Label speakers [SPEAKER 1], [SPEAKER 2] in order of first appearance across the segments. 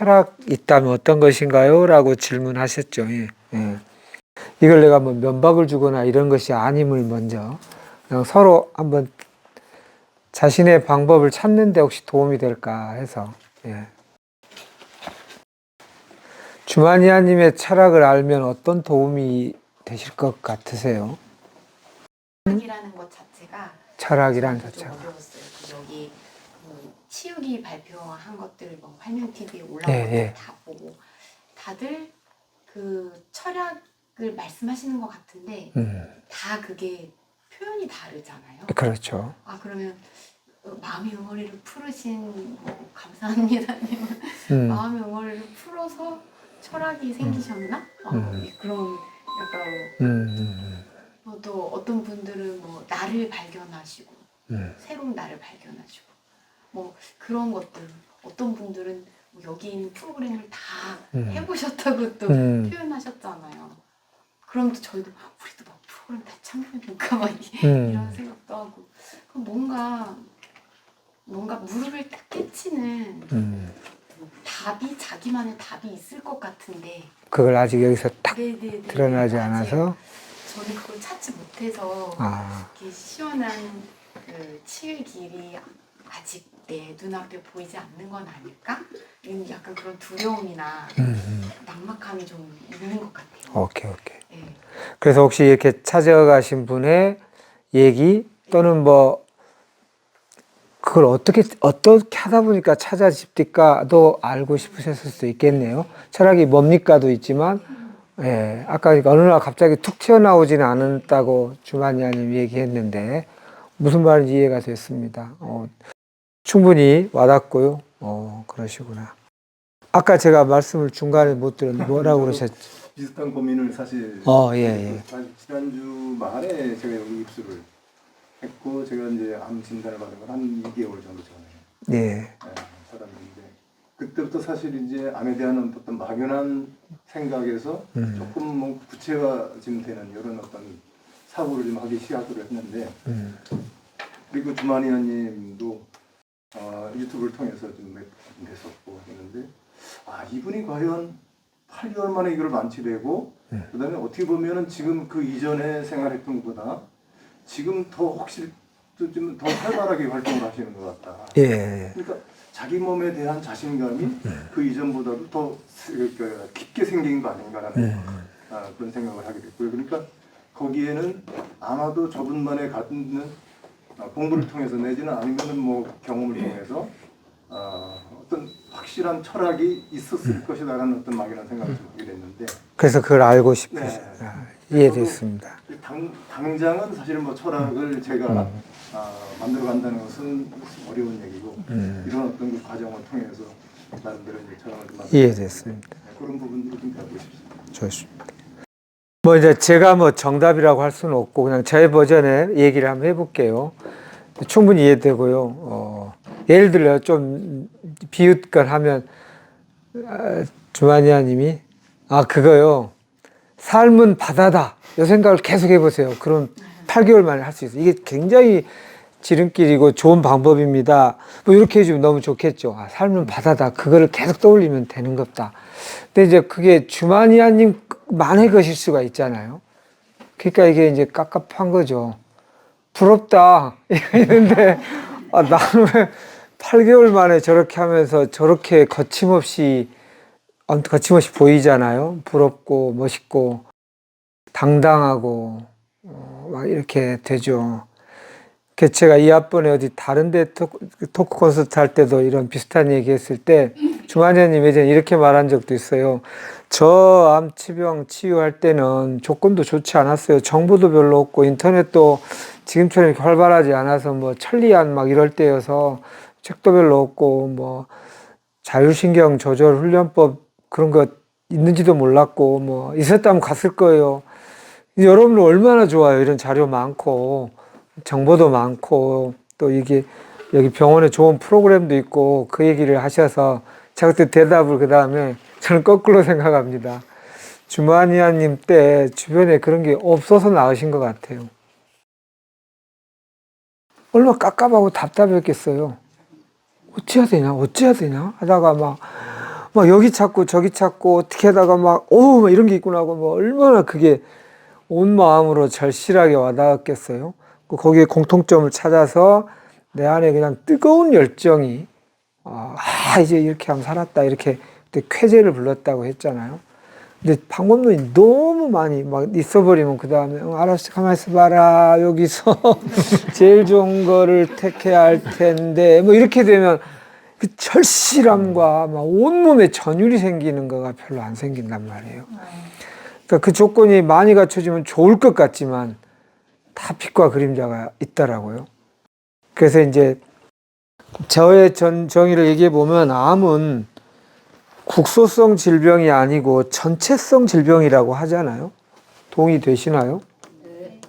[SPEAKER 1] 철학 있다면 어떤 것인가요? 라고 질문하셨죠. 예. 예. 이걸 내가 뭐 면박을 주거나 이런 것이 아님을 먼저 그냥 서로 한번 자신의 방법을 찾는 데 혹시 도움이 될까 해서. 예. 주마니아님의 철학을 알면 어떤 도움이 되실 것 같으세요?
[SPEAKER 2] 철학이라는 것 자체가
[SPEAKER 1] 철학이라는
[SPEAKER 2] 좀
[SPEAKER 1] 자체가.
[SPEAKER 2] 어려웠어요. 여기 치욱이 발표한 것들 뭐 활명 TV에 올라온
[SPEAKER 1] 예,
[SPEAKER 2] 것들
[SPEAKER 1] 예.
[SPEAKER 2] 다 보고 다들 그 철학을 말씀하시는 것 같은데 다 그게 표현이 다르잖아요.
[SPEAKER 1] 그렇죠.
[SPEAKER 2] 아 그러면 마음의 응어리를 풀으신 감사합니다님 마음의 응어리를 풀어서 철학이 생기셨나? 그런 약간 또 어떤 분들은 뭐 나를 발견하시고 새로운 나를 발견하시고 뭐 그런 것들 어떤 분들은 뭐 여기 있는 프로그램을 다 해보셨다고 또 표현하셨잖아요. 그럼 또 저희도 우리도 막 프로그램 다 참여해볼까 막 이런 생각도 하고 뭔가 무릎을 딱 깨치는 답이 자기만의 답이 있을 것 같은데
[SPEAKER 1] 그걸 아직 여기서 딱
[SPEAKER 2] 네네네,
[SPEAKER 1] 드러나지 않아서
[SPEAKER 2] 저는 그걸 찾지 못해서 이렇게 시원한 그 치유 길이 아직 내 눈앞에 보이지 않는 건 아닐까? 이런 약간 그런 두려움이나 막막함이 좀 있는 것 같아요.
[SPEAKER 1] 오케이.
[SPEAKER 2] 네.
[SPEAKER 1] 그래서 혹시 이렇게 찾아가신 분의 얘기 또는 뭐 그걸 어떻게 하다 보니까 찾아집니까도 알고 싶으셨을 수도 있겠네요. 철학이 뭡니까도 있지만, 예, 아까 어느 날 갑자기 툭 튀어나오지는 않았다고 주마니아님 얘기했는데 무슨 말인지 이해가 됐습니다. 충분히 와닿고요. 그러시구나. 아까 제가 말씀을 중간에 못 들었는데 뭐라고 그러셨죠?
[SPEAKER 3] 비슷한 고민을 사실
[SPEAKER 1] 예.
[SPEAKER 3] 지난주 말에 제가 여기 입수를 했고 제가 이제 암 진단을 받은 건 한 2개월 정도 전에
[SPEAKER 1] 예.
[SPEAKER 3] 사람인데 그때부터 사실 이제 암에 대한 어떤 막연한 생각에서 조금 뭐 구체화되는 이런 어떤 사고를 좀 하기 시작을 했는데 그리고 주마니아님도 유튜브를 통해서 좀 뵀었고 했는데 이분이 과연 8개월 만에 이걸 만취되고 그다음에 어떻게 보면은 지금 그 이전에 생활했던 것보다 지금 더 혹시 좀 더 활발하게 활동을 하시는 것 같다.
[SPEAKER 1] 예.
[SPEAKER 3] 그러니까 자기 몸에 대한 자신감이 그 이전보다도 더 깊게 생긴 거 아닌가라는 그런 생각을 하게 됐고요. 그러니까 거기에는 아마도 저분만의 갖는 공부를 통해서 내지는 아니면은 뭐 경험을 통해서 어떤 확실한 철학이 있었을 것이다라는 어떤 막연한 생각을 좀 하게 됐는데
[SPEAKER 1] 그래서 그걸 알고 싶으시 이해됐습니다.
[SPEAKER 3] 당장은 사실은 뭐 철학을 제가 만들어 간다는 것은 어려운 얘기고 이런 어떤 그 과정을 통해서 나름대로 이제 철학을 좀 만들어
[SPEAKER 1] 이해됐습니다.
[SPEAKER 3] 그런 부분들을 좀 배우고 싶습니다.
[SPEAKER 1] 좋습니다. 뭐 이제 제가 뭐 정답이라고 할 수는 없고 그냥 제 버전의 얘기를 한번 해볼게요. 충분히 이해되고요. 예를 들어 좀 비웃걸 하면 주마니아님이 그거요. 삶은 바다다. 이 생각을 계속 해보세요. 그럼 8개월 만에 할 수 있어요. 이게 굉장히 지름길이고 좋은 방법입니다. 뭐 이렇게 해주면 너무 좋겠죠. 삶은 바다다. 그거를 계속 떠올리면 되는 겁니다. 근데 이제 그게 주마니아님만의 것일 수가 있잖아요. 그러니까 이게 이제 깝깝한 거죠. 부럽다. 이런데 나는 왜 8개월 만에 저렇게 하면서 저렇게 거침없이 보이잖아요. 부럽고 멋있고 당당하고 막 이렇게 되죠. 제가 이 앞번에 어디 다른데 토크 콘서트 할 때도 이런 비슷한 얘기 했을 때 주마니아님 예전에 이렇게 말한 적도 있어요. 저 암치병 치유할 때는 조건도 좋지 않았어요. 정보도 별로 없고 인터넷도 지금처럼 이렇게 활발하지 않아서 뭐 천리안 막 이럴 때여서 책도 별로 없고 뭐 자율신경 조절 훈련법 그런 거 있는지도 몰랐고 뭐 있었다면 갔을 거예요. 여러분 얼마나 좋아요. 이런 자료 많고 정보도 많고 또 이게 여기 병원에 좋은 프로그램도 있고 그 얘기를 하셔서 제가 그때 대답을 그 다음에 저는 거꾸로 생각합니다. 주마니아님 때 주변에 그런 게 없어서 나으신 것 같아요. 얼마나 깝깝하고 답답했겠어요. 어찌해야 되냐 하다가 막 막 여기 찾고 저기 찾고 어떻게 하다가 막, 막 이런 게 있구나 하고, 뭐 얼마나 그게 온 마음으로 절실하게 와닿았겠어요. 거기에 공통점을 찾아서 내 안에 그냥 뜨거운 열정이, 이제 이렇게 하면 살았다. 이렇게 그때 쾌재를 불렀다고 했잖아요. 근데 방법론이 너무 많이 막 있어버리면 그 다음에 알았어 가만히 있어봐라 여기서 제일 좋은 거를 택해야 할 텐데 뭐 이렇게 되면 그 절실함과 막 온몸에 전율이 생기는 거가 별로 안 생긴단 말이에요. 그러니까 그 조건이 많이 갖춰지면 좋을 것 같지만 다 빛과 그림자가 있더라고요. 그래서 이제 저의 정의를 얘기해 보면 암은 국소성 질병이 아니고 전체성 질병이라고 하잖아요. 동의되시나요?
[SPEAKER 2] 네.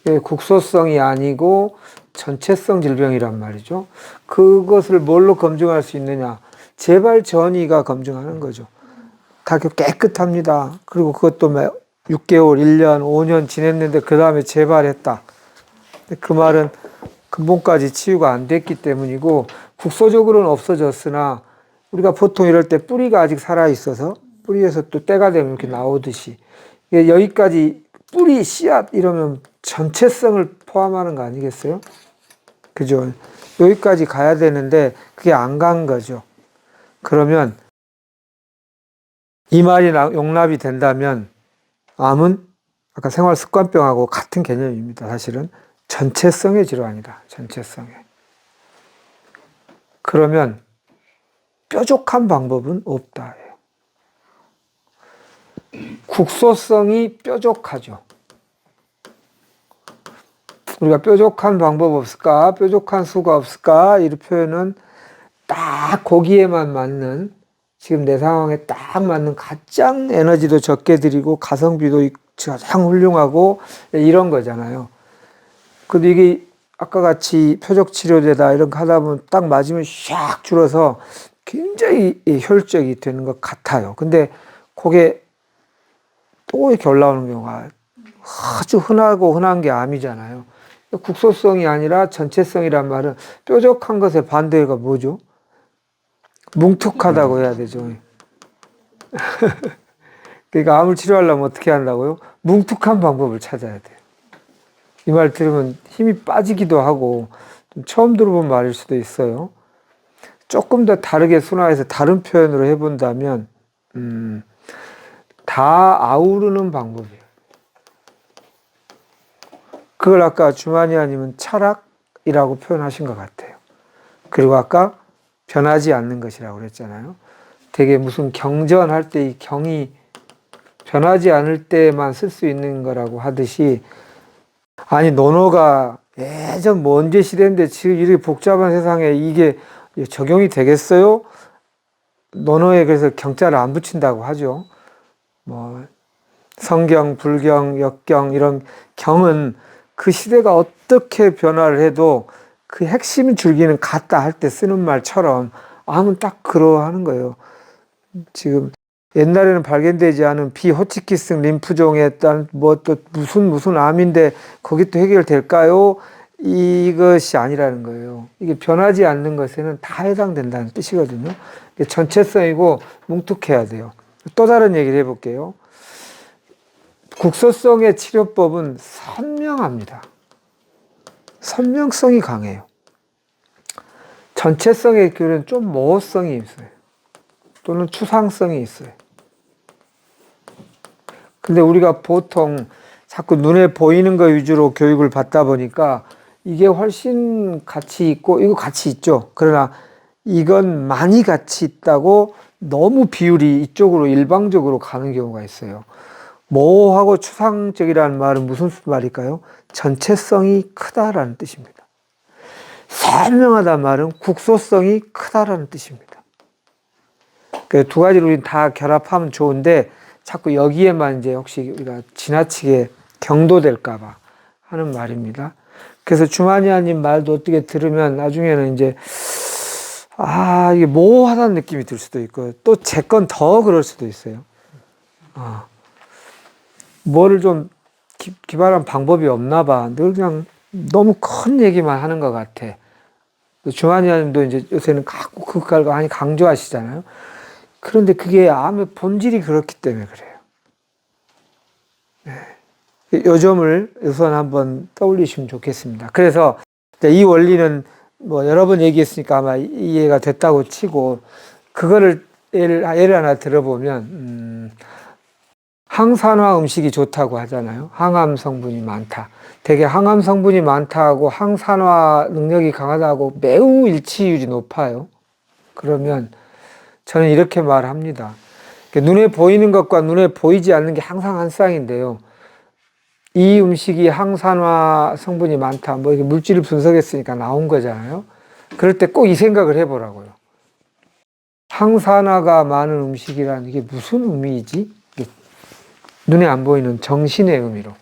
[SPEAKER 1] 예, 국소성이 아니고 전체성 질병이란 말이죠. 그것을 뭘로 검증할 수 있느냐? 재발 전이가 검증하는 거죠. 다 깨끗합니다. 그리고 그것도 6개월, 1년, 5년 지냈는데 그 다음에 재발했다. 그 말은 근본까지 치유가 안 됐기 때문이고 국소적으로는 없어졌으나 우리가 보통 이럴 때 뿌리가 아직 살아있어서 뿌리에서 또 때가 되면 이렇게 나오듯이 여기까지 뿌리, 씨앗 이러면 전체성을 포함하는 거 아니겠어요? 그죠? 여기까지 가야 되는데 그게 안 간 거죠. 그러면 이 말이 용납이 된다면 암은 아까 생활습관병하고 같은 개념입니다. 사실은 전체성의 질환이다. 전체성의. 그러면 뾰족한 방법은 없다. 국소성이 뾰족하죠. 우리가 뾰족한 방법 없을까? 뾰족한 수가 없을까? 이 표현은 딱 거기에만 맞는 지금 내 상황에 딱 맞는 가장 에너지도 적게 들이고 가성비도 가장 훌륭하고 이런 거잖아요. 근데 이게 아까 같이 표적 치료제다 이런 거 하다 보면 딱 맞으면 샥 줄어서 굉장히 효율적이 되는 것 같아요. 근데 그게 또 이렇게 올라오는 경우가 아주 흔하고 흔한 게 암이잖아요. 국소성이 아니라 전체성이란 말은 뾰족한 것의 반대가 뭐죠? 뭉툭하다고 해야 되죠. 그러니까 암을 치료하려면 어떻게 한다고요? 뭉툭한 방법을 찾아야 돼요. 이 말 들으면 힘이 빠지기도 하고 좀 처음 들어본 말일 수도 있어요. 조금 더 다르게 순화해서 다른 표현으로 해본다면 다 아우르는 방법이에요. 그걸 아까 주마니아님은 철학이라고 표현하신 것 같아요. 그리고 아까 변하지 않는 것이라고 그랬잖아요. 되게 무슨 경전할 때 이 경이 변하지 않을 때만 쓸 수 있는 거라고 하듯이 아니 논어가 예전 먼 시대인데 지금 이렇게 복잡한 세상에 이게 적용이 되겠어요? 논어에 그래서 경자를 안 붙인다고 하죠. 뭐 성경, 불경, 역경 이런 경은 그 시대가 어떻게 변화를 해도 그 핵심 줄기는 같다 할 때 쓰는 말처럼 암은 딱 그러하는 거예요. 지금 옛날에는 발견되지 않은 비호치키성 림프종에 따른 뭐 또 무슨 암인데 거기 또 해결될까요? 이것이 아니라는 거예요. 이게 변하지 않는 것에는 다 해당된다는 뜻이거든요. 이게 전체성이고 뭉툭해야 돼요. 또 다른 얘기를 해볼게요. 국소성의 치료법은 선명합니다. 선명성이 강해요. 전체성의 교류는 좀 모호성이 있어요. 또는 추상성이 있어요. 근데 우리가 보통 자꾸 눈에 보이는 거 위주로 교육을 받다 보니까 이게 훨씬 가치 있고 이거 가치 있죠. 그러나 이건 많이 가치 있다고 너무 비율이 이쪽으로 일방적으로 가는 경우가 있어요. 모호하고 추상적이라는 말은 무슨 말일까요? 전체성이 크다라는 뜻입니다. 선명하다는 말은 국소성이 크다라는 뜻입니다. 그 두 가지를 우리는 다 결합하면 좋은데 자꾸 여기에만 이제 혹시 우리가 지나치게 경도될까봐 하는 말입니다. 그래서 주마니아님 말도 어떻게 들으면 나중에는 이제 이게 모호하다는 느낌이 들 수도 있고 또 제 건 더 그럴 수도 있어요. 뭐를 좀 기발한 방법이 없나 봐. 늘 그냥 너무 큰 얘기만 하는 것 같아. 주한이님도 이제 요새는 자꾸 그걸 많이 강조하시잖아요. 그런데 그게 암의 본질이 그렇기 때문에 그래요. 네. 요 점을 우선 한번 떠올리시면 좋겠습니다. 그래서 이 원리는 뭐 여러 번 얘기했으니까 아마 이해가 됐다고 치고, 그거를 예를 하나 들어보면, 항산화 음식이 좋다고 하잖아요. 항암 성분이 많다. 되게 항암 성분이 많다고 항산화 능력이 강하다고 매우 일치율이 높아요. 그러면 저는 이렇게 말합니다. 눈에 보이는 것과 눈에 보이지 않는 게 항상 한 쌍인데요. 이 음식이 항산화 성분이 많다. 뭐 이게 물질을 분석했으니까 나온 거잖아요. 그럴 때 꼭 이 생각을 해보라고요. 항산화가 많은 음식이라는 게 무슨 의미이지? 눈에 안 보이는 정신의 의미로.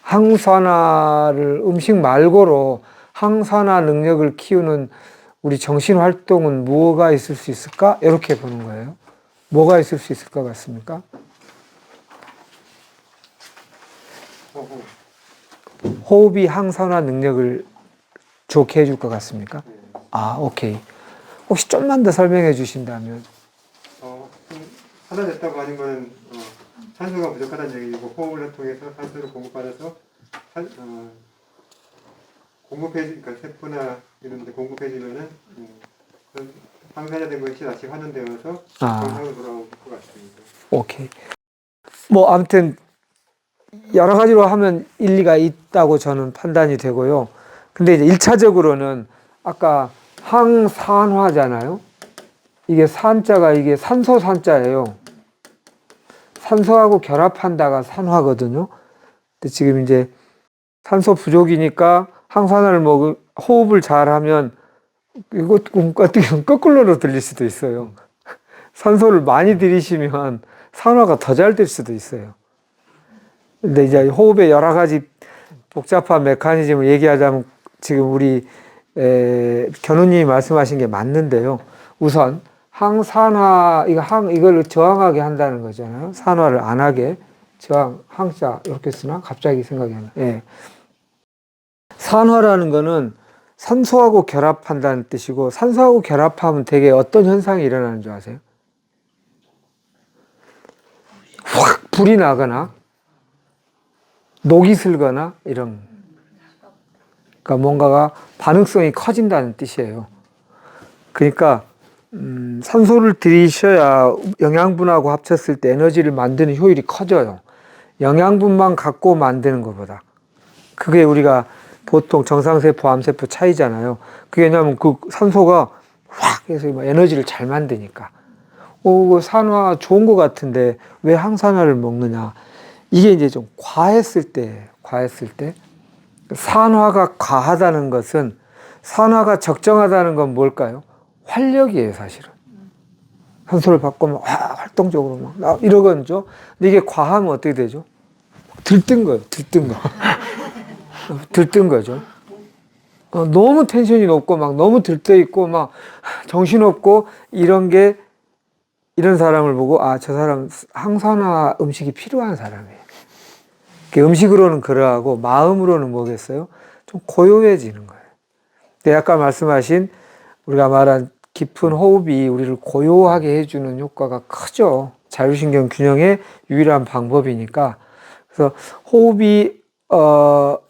[SPEAKER 1] 항산화를 음식 말고로 항산화 능력을 키우는 우리 정신 활동은 뭐가 있을 수 있을까? 이렇게 보는 거예요. 뭐가 있을 수 있을 것 같습니까? 호흡이 항산화 능력을 좋게 해줄 것 같습니까? 아, 오케이. 혹시 좀만 더 설명해 주신다면?
[SPEAKER 4] 하나 됐다고 하는 거는 산소가 부족하다는 얘기고, 호흡을 통해서 산소를 공급받아서 공급해, 그러니까 세포나 이런 데 공급해주면은 항산화된 것이 다시 환원되어서 정상으로 돌아올 것 같습니다.
[SPEAKER 1] 오케이. 뭐 아무튼 여러 가지로 하면 일리가 있다고 저는 판단이 되고요. 근데 이제 1차적으로는 아까 항산화잖아요. 이게 산자가 이게 산소 산자예요. 산소하고 결합한다가 산화거든요. 근데 지금 이제 산소 부족이니까 항산화를 호흡을 잘하면 이거 어떻게 거꾸로로 들릴 수도 있어요. 산소를 많이 들이시면 산화가 더 잘 될 수도 있어요. 근데 이제 호흡의 여러 가지 복잡한 메커니즘을 얘기하자면 지금 우리 견우님이 말씀하신 게 맞는데요. 우선 항산화 이걸 저항하게 한다는 거잖아요. 산화를 안 하게 항자 이렇게 쓰나? 갑자기 생각이 안 나. 예. 산화라는 거는 산소하고 결합한다는 뜻이고, 산소하고 결합하면 되게 어떤 현상이 일어나는 줄 아세요? 확 불이 나거나 녹이 슬거나 이런, 그러니까 뭔가가 반응성이 커진다는 뜻이에요. 그러니까 산소를 들이셔야 영양분하고 합쳤을 때 에너지를 만드는 효율이 커져요. 영양분만 갖고 만드는 것보다. 그게 우리가 보통 정상세포, 암세포 차이잖아요. 그게 왜냐면 그 산소가 확 해서 에너지를 잘 만드니까. 산화 좋은 것 같은데 왜 항산화를 먹느냐. 이게 이제 좀 과했을 때. 산화가 과하다는 것은, 산화가 적정하다는 건 뭘까요? 활력이에요, 사실은. 산소를 받고 막 활동적으로 막 이러거든요. 근데 이게 과하면 어떻게 되죠? 들뜬 거예요, 들뜬 거죠. 너무 텐션이 높고 막 너무 들떠 있고 막 정신없고 이런 사람을 보고 저 사람 항산화 음식이 필요한 사람이에요. 음식으로는 그러하고 마음으로는 뭐겠어요? 좀 고요해지는 거예요. 근데 아까 말씀하신 우리가 말한 깊은 호흡이 우리를 고요하게 해주는 효과가 크죠. 자율신경 균형의 유일한 방법이니까. 그래서 호흡이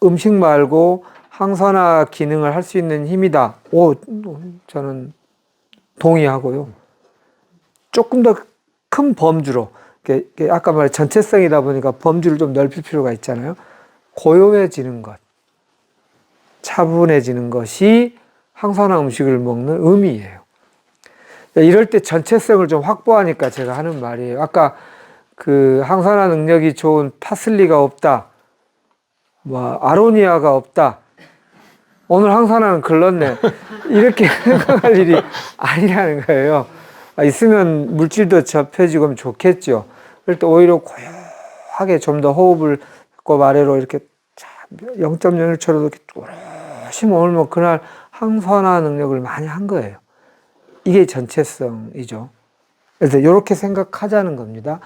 [SPEAKER 1] 음식 말고 항산화 기능을 할 수 있는 힘이다. 저는 동의하고요. 조금 더 큰 범주로, 아까 말한 전체성이다 보니까 범주를 좀 넓힐 필요가 있잖아요. 고요해지는 것, 차분해지는 것이 항산화 음식을 먹는 의미예요. 이럴 때 전체성을 좀 확보하니까 제가 하는 말이에요. 아까 그 항산화 능력이 좋은 파슬리가 없다, 아로니아가 없다, 오늘 항산화는 글렀네, 이렇게 생각할 일이 아니라는 거예요. 있으면 물질도 접해지고 좋겠죠. 그럴 때 오히려 고요하게 좀 더 호흡을 꼭 아래로 이렇게 0.01초로 이렇게 뚜렷이 머물면 그날 항산화 능력을 많이 한 거예요. 이게 전체성이죠. 그래서 이렇게 생각하자는 겁니다.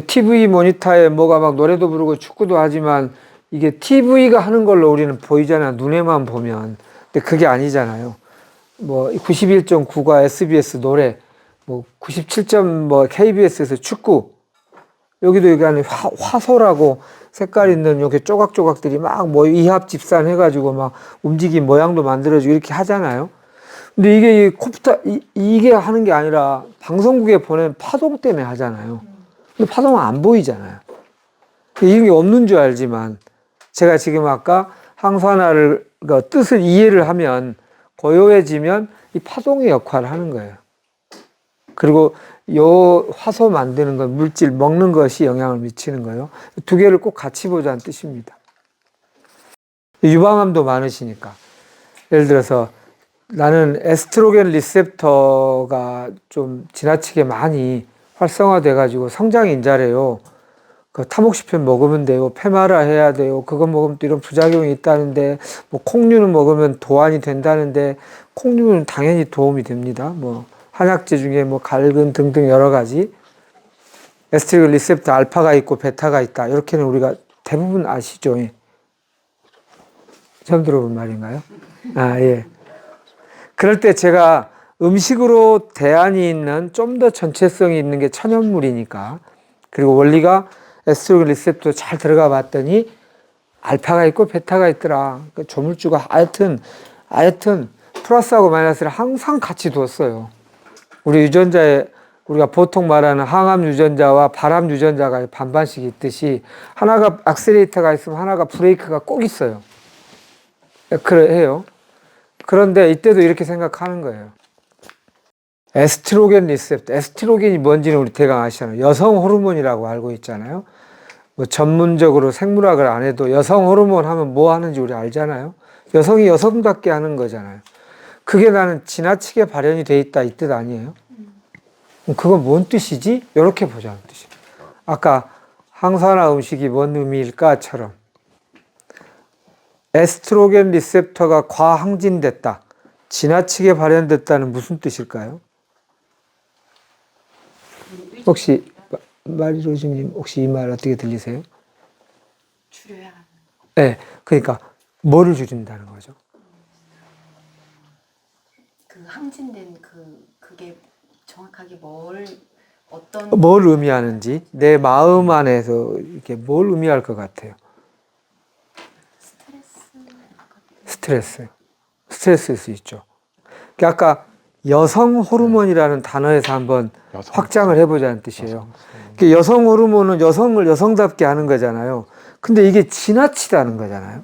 [SPEAKER 1] TV 모니터에 뭐가 막 노래도 부르고 축구도 하지만 이게 TV가 하는 걸로 우리는 보이잖아. 눈에만 보면. 근데 그게 아니잖아요. 뭐 91.9가 SBS 노래, 뭐 97점 뭐 KBS에서 축구, 여기도 여기 안에 화소라고 색깔 있는 이렇게 조각조각들이 막 뭐 이합 집산해가지고 막 움직임 모양도 만들어주고 이렇게 하잖아요. 근데 이게 이 컴퓨터 이게 하는 게 아니라 방송국에 보낸 파동 때문에 하잖아요. 근데 파동은 안 보이잖아요. 이런 게 없는 줄 알지만 제가 지금 아까 항산화를 그 뜻을 이해를 하면 고요해지면 이 파동의 역할을 하는 거예요. 그리고 요 화소 만드는 것, 물질 먹는 것이 영향을 미치는 거예요. 두 개를 꼭 같이 보자는 뜻입니다. 유방암도 많으시니까. 예를 들어서 나는 에스트로겐 리셉터가 좀 지나치게 많이 활성화돼 가지고 성장 인자래요. 그 타목시펜 먹으면 돼요. 페마라 해야 돼요. 그거 먹으면 또 이런 부작용이 있다는데, 뭐 콩류는 먹으면 도안이 된다는데, 콩류는 당연히 도움이 됩니다. 뭐 한약재 중에 뭐 갈근 등등 여러 가지 에스트로겐 리셉터 알파가 있고 베타가 있다. 이렇게는 우리가 대부분 아시죠? 예. 처음 들어본 말인가요? 아, 예. 그럴 때 제가 음식으로 대안이 있는 좀 더 전체성이 있는 게 천연물이니까, 그리고 원리가 에스트로겐 리셉터 잘 들어가 봤더니 알파가 있고 베타가 있더라. 그 조물주가 하여튼 플러스하고 마이너스를 항상 같이 뒀어요. 우리 유전자에 우리가 보통 말하는 항암 유전자와 발암 유전자가 반반씩 있듯이 하나가 악셀레이터가 있으면 하나가 브레이크가 꼭 있어요. 그래 해요. 그런데 이때도 이렇게 생각하는 거예요. 에스트로겐 리셉터, 에스트로겐이 뭔지는 우리 대강 아시잖아요. 여성 호르몬이라고 알고 있잖아요. 뭐 전문적으로 생물학을 안 해도 여성 호르몬 하면 뭐 하는지 우리 알잖아요. 여성이 여성답게 하는 거잖아요. 그게 나는 지나치게 발현이 돼 있다 이 뜻 아니에요? 그건 뭔 뜻이지? 이렇게 보자는 뜻이에요. 아까 항산화 음식이 뭔 의미일까처럼 에스트로겐 리셉터가 과항진됐다, 지나치게 발현됐다는 무슨 뜻일까요? 혹시 마리로즈님 혹시 이 말 어떻게 들리세요?
[SPEAKER 2] 줄여야 하는.
[SPEAKER 1] 네, 그러니까 뭐를 줄인다는 거죠?
[SPEAKER 2] 그 항진된 그게 정확하게 어떤
[SPEAKER 1] 뭘 의미하는지 내 마음 안에서 이렇게 뭘 의미할 것 같아요? 스트레스일 수 있죠. 아까 여성 호르몬이라는 단어에서 한번 확장을 해보자는 뜻이에요. 여성 호르몬은 여성을 여성답게 하는 거잖아요. 근데 이게 지나치다는 거잖아요.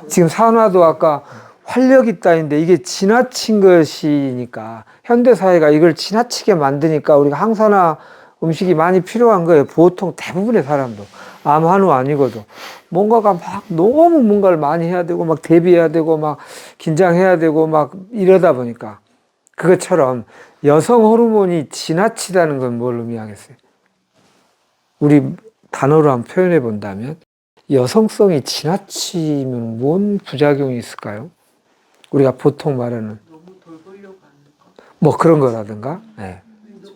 [SPEAKER 1] 지금 산화도 아까 활력 있다인데 이게 지나친 것이니까 현대사회가 이걸 지나치게 만드니까 우리가 항산화 음식이 많이 필요한 거예요. 보통 대부분의 사람도. 암 한우 아니고도. 뭔가가 막 너무 뭔가를 많이 해야 되고 막 대비해야 되고 막 긴장해야 되고 막 이러다 보니까 그것처럼 여성 호르몬이 지나치다는 건 뭘 의미하겠어요? 우리 단어로 한번 표현해 본다면 여성성이 지나치면 뭔 부작용이 있을까요? 우리가 보통 말하는
[SPEAKER 2] 너무 돌보려고 하는 거.
[SPEAKER 1] 뭐 그런 거라든가, 네.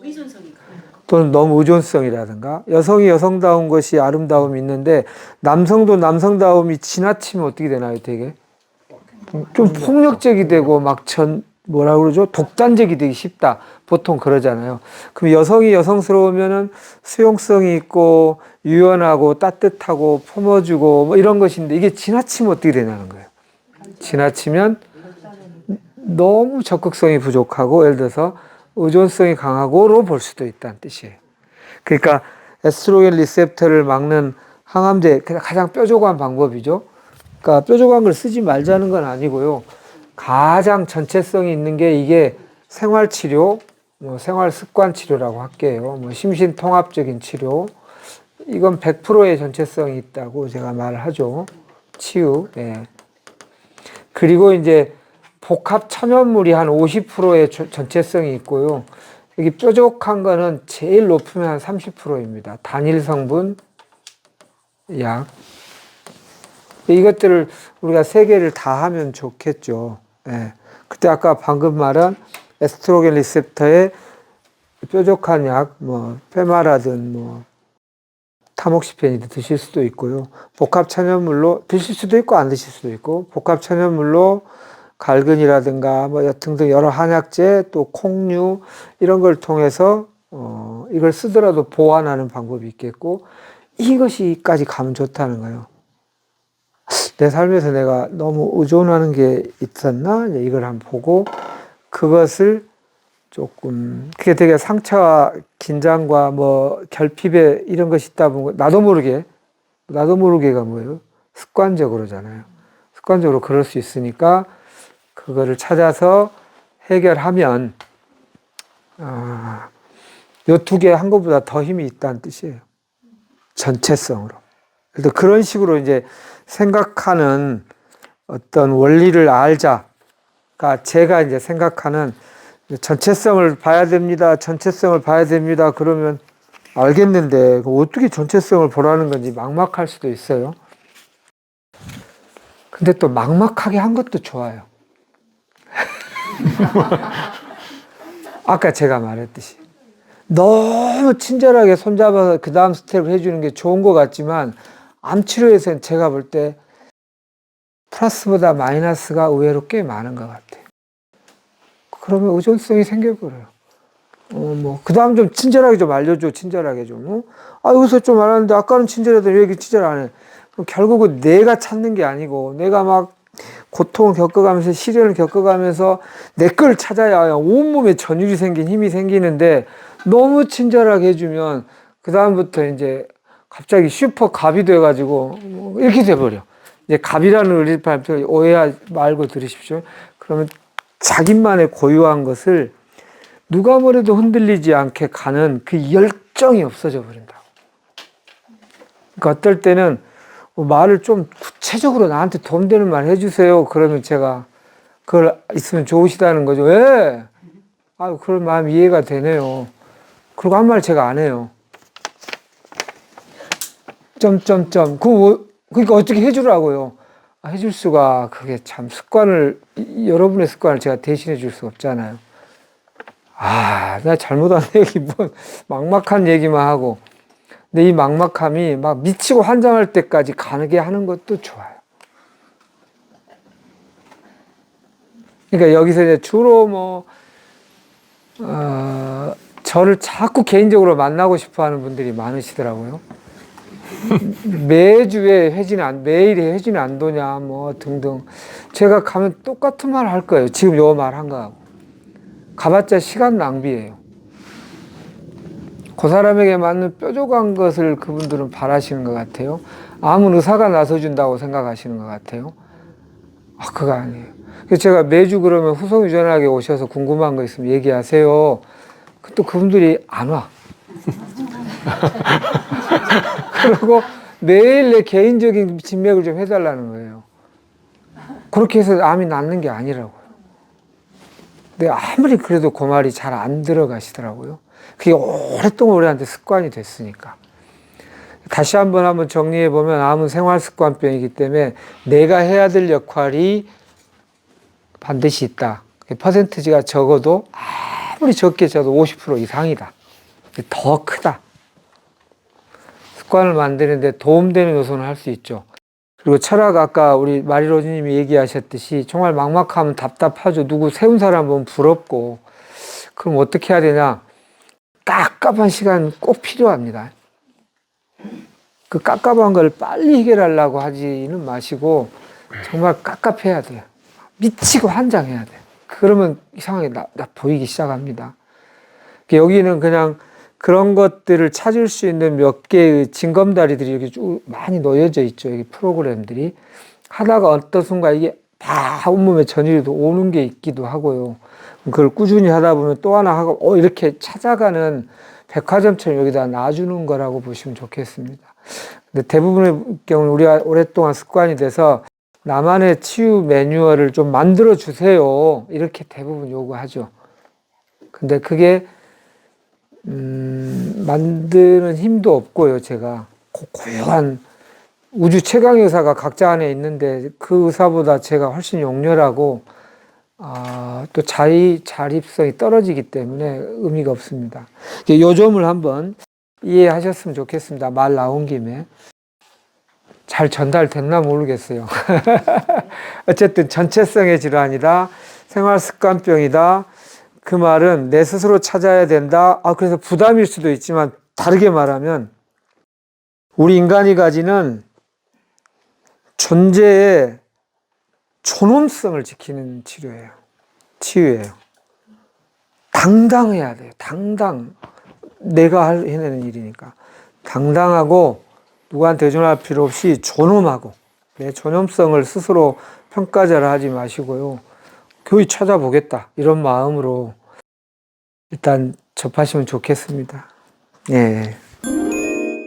[SPEAKER 2] 의존성이 강한 거.
[SPEAKER 1] 또는 너무 의존성이라든가, 여성이 여성다운 것이 아름다움이 있는데 남성도 남성다움이 지나치면 어떻게 되나요? 되게 좀 폭력적이 되고 막 뭐라 그러죠? 독단적이 되기 쉽다. 보통 그러잖아요. 그럼 여성이 여성스러우면은 수용성이 있고 유연하고 따뜻하고 품어주고 뭐 이런 것인데 이게 지나치면 어떻게 되냐는 거예요. 지나치면 너무 적극성이 부족하고 예를 들어서 의존성이 강하고로 볼 수도 있다는 뜻이에요. 그러니까 에스트로겐 리셉터를 막는 항암제 가장 뾰족한 방법이죠. 그러니까 뾰족한 걸 쓰지 말자는 건 아니고요. 가장 전체성이 있는 게 이게 생활치료, 뭐 생활습관치료라고 할게요. 뭐 심신통합적인 치료. 이건 100%의 전체성이 있다고 제가 말을 하죠. 치유. 예. 그리고 이제 복합 천연물이 한 50%의 전체성이 있고요. 여기 뾰족한 거는 제일 높으면 한 30%입니다. 단일 성분 약. 이것들을 우리가 3개를 다 하면 좋겠죠. 예. 그때 아까 방금 말한 에스트로겐 리셉터의 뾰족한 약, 뭐 페마라든 뭐 타목시펜이드 드실 수도 있고요. 복합 천연물로 드실 수도 있고 안 드실 수도 있고, 복합 천연물로 갈근이라든가 뭐 등등 여러 한약재 또 콩류 이런 걸 통해서 이걸 쓰더라도 보완하는 방법이 있겠고, 이것이까지 가면 좋다는 거예요. 내 삶에서 내가 너무 의존하는 게 있었나? 이걸 한번 보고 그것을 조금, 그게 되게 상처와 긴장과 뭐 결핍에 이런 것이 있다 보면 나도 모르게가 뭐예요? 습관적으로잖아요. 습관적으로 그럴 수 있으니까 그거를 찾아서 해결하면 요 두 개 한 것보다 더 힘이 있다는 뜻이에요. 전체성으로. 그래서 그런 식으로 이제 생각하는 어떤 원리를 알자가 제가 이제 생각하는 전체성을 봐야 됩니다. 전체성을 봐야 됩니다. 그러면 알겠는데 어떻게 전체성을 보라는 건지 막막할 수도 있어요. 근데 또 막막하게 한 것도 좋아요. 아까 제가 말했듯이 너무 친절하게 손잡아서 그 다음 스텝을 해주는 게 좋은 것 같지만 암치료에서는 제가 볼 때 플러스보다 마이너스가 의외로 꽤 많은 것 같아요. 그러면 의존성이 생겨버려요. 그 다음 좀 친절하게 좀 알려줘, 친절하게 좀. 여기서 좀 알았는데 아까는 친절하더니 왜 이렇게 친절 안 해? 그럼 결국은 내가 찾는 게 아니고 내가 막 고통을 겪어가면서 시련을 겪어가면서 내 걸 찾아야 온몸에 전율이 생긴 힘이 생기는데 너무 친절하게 해주면 그 다음부터 이제 갑자기 슈퍼 갑이 돼가지고 이렇게 돼버려. 이제 갑이라는 의리를 오해 말고 들으십시오. 그러면 자기만의 고유한 것을 누가 뭐래도 흔들리지 않게 가는 그 열정이 없어져 버린다고. 그러니까 어떨 때는 말을 좀 구체적으로 나한테 도움되는 말 해주세요. 그러면 제가 그걸 있으면 좋으시다는 거죠. 왜? 그런 마음 이해가 되네요. 그리고 한 말 제가 안 해요. 점점점. 그러니까 어떻게 해주라고요? 해줄 수가, 그게 참 여러분의 습관을 제가 대신해 줄 수 없잖아요. 내가 잘못한 얘기, 막막한 얘기만 하고. 근데 이 막막함이 막 미치고 환장할 때까지 가게 하는 것도 좋아요. 그러니까 여기서 이제 주로 저를 자꾸 개인적으로 만나고 싶어 하는 분들이 많으시더라고요. 매주에 매일에 회진이 안 도냐, 등등. 제가 가면 똑같은 말 할 거예요. 지금 요 말 한 거하고. 가봤자 시간 낭비예요. 그 사람에게 맞는 뾰족한 것을 그분들은 바라시는 것 같아요. 아무 의사가 나서준다고 생각하시는 것 같아요. 그거 아니에요. 그래서 제가 매주 그러면 후송유전학에 오셔서 궁금한 거 있으면 얘기하세요. 또 그분들이 안 와. 그리고 매일 내 개인적인 진맥을 좀 해달라는 거예요. 그렇게 해서 암이 낫는 게 아니라고요. 근데 아무리 그래도 그 말이 잘 안 들어가시더라고요. 그게 오랫동안 우리한테 습관이 됐으니까. 다시 한번 정리해 보면 암은 생활습관병이기 때문에 내가 해야 될 역할이 반드시 있다. 퍼센티지가 적어도 아무리 적게 적어도 50% 이상이다. 더 크다. 습관을 만드는데 도움되는 요소는 할 수 있죠. 그리고 철학, 아까 우리 마리로즈님이 얘기하셨듯이 정말 막막하면 답답하죠. 누구 세운 사람 보면 부럽고. 그럼 어떻게 해야 되냐? 깝깝한 시간 꼭 필요합니다. 그 깝깝한 걸 빨리 해결하려고 하지는 마시고 정말 깝깝해야 돼요. 미치고 환장해야 돼요. 그러면 이상하게 나 보이기 시작합니다. 여기는 그냥 그런 것들을 찾을 수 있는 몇 개의 징검다리들이 이렇게 쭉 많이 놓여져 있죠. 여기 프로그램들이. 하다가 어떤 순간 이게 다 온몸에 전율이 오는 게 있기도 하고요. 그걸 꾸준히 하다 보면 또 하나 하고, 이렇게 찾아가는 백화점처럼 여기다 놔주는 거라고 보시면 좋겠습니다. 근데 대부분의 경우는 우리가 오랫동안 습관이 돼서 나만의 치유 매뉴얼을 좀 만들어 주세요. 이렇게 대부분 요구하죠. 근데 그게 만드는 힘도 없고요. 제가 고요한 우주 최강 의사가 각자 안에 있는데 그 의사보다 제가 훨씬 용렬하고 또 자립성이 떨어지기 때문에 의미가 없습니다. 요 점을 한번 이해하셨으면 좋겠습니다. 말 나온 김에. 잘 전달됐나 모르겠어요. 어쨌든 전체성의 질환이다. 생활습관병이다. 그 말은 내 스스로 찾아야 된다. 그래서 부담일 수도 있지만 다르게 말하면 우리 인간이 가지는 존재의 존엄성을 지키는 치료예요. 치유예요. 당당해야 돼요. 내가 해내는 일이니까. 당당하고 누구한테 의존할 필요 없이 존엄하고 내 존엄성을 스스로 평가절하 하지 마시고요. 교의 찾아보겠다. 이런 마음으로 일단 접하시면 좋겠습니다. 예.